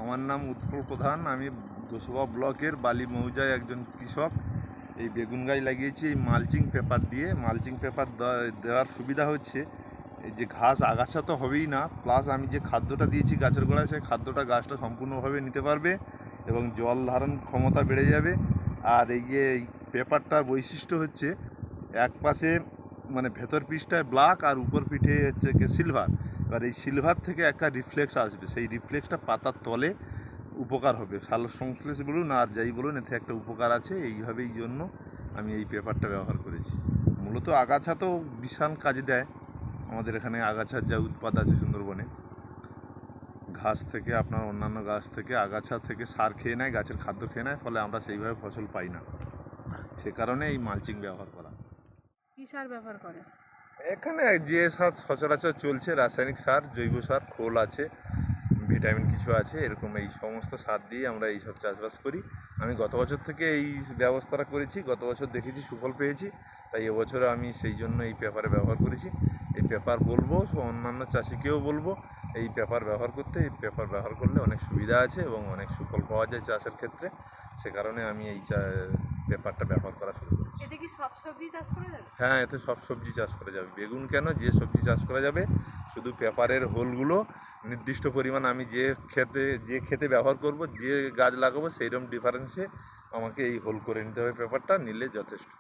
আমার নাম উৎপল প্রধান। আমি গোসবা ব্লকের বালি মৌজায় একজন কৃষক। এই বেগুন গাছ লাগিয়েছি এই মালচিং পেপার দিয়ে। মালচিং পেপার দেওয়ার সুবিধা হচ্ছে এই যে ঘাস আগাছা তো হবেই না, প্লাস আমি যে খাদ্যটা দিয়েছি গাছের গোড়ায় সেই খাদ্যটা গাছটা সম্পূর্ণভাবে নিতে পারবে এবং জল ধারণ ক্ষমতা বেড়ে যাবে। আর এই যে এই পেপারটার বৈশিষ্ট্য হচ্ছে এক পাশে মানে ভেতর পিঠটায় ব্ল্যাক আর উপর পিঠে হচ্ছে সিলভার। এবার এই সিলভার থেকে একটা রিফ্লেক্স আসবে, সেই রিফ্লেক্সটা পাতার তলে উপকার হবে। সালোক সংশ্লেষ বলুন আর যাই বলুন, এতে একটা উপকার আছে। এইভাবেই জন্য আমি এই পেপারটা ব্যবহার করেছি। মূলত আগাছা তো বিশাল কাজে দেয়। আমাদের এখানে আগাছার যা উৎপাদ আছে সুন্দরবনে, ঘাস থেকে আপনার অন্যান্য গাছ থেকে আগাছা থেকে সার খেয়ে নেয়, গাছের খাদ্য খেয়ে নেয়, ফলে আমরা সেইভাবে ফসল পাই না। সে কারণে এই মালচিং ব্যবহার করা। কি সার ব্যবহার করে? এখানে যে সার সচরাচর চলছে, রাসায়নিক সার, জৈব সার, খোল আছে, ভিটামিন কিছু আছে, এরকম এই সমস্ত সার দিয়ে আমরা এইসব চাষবাস করি। আমি গত বছর থেকে এই ব্যবস্থাটা করেছি, গত বছর দেখেছি সুফল পেয়েছি, তাই এবছর আমি সেই জন্য এই পেপারে ব্যবহার করেছি। এই পেপার বলবো অন্যান্য চাষিকেও বলবো এই পেপার ব্যবহার করতে। এই পেপার ব্যবহার করলে অনেক সুবিধা আছে এবং অনেক সুফল পাওয়া যায় চাষের ক্ষেত্রে। সে কারণে আমি এই পেপারটা ব্যবহার করা শুরু করেছি। এতে কি সব সবজি চাষ করা যাবে? হ্যাঁ, এতে সব সবজি চাষ করা যাবে। বেগুন কেন, যে সবজি চাষ করা যাবে। শুধু পেপারের হোলগুলো নির্দিষ্ট পরিমাণ আমি যে ক্ষেতে ব্যবহার করব, যে গাছ লাগাবো, সেইরকম ডিফারেন্সে আমাকে এই হোল করে নিতে হবে। পেপারটা নিলে যথেষ্ট।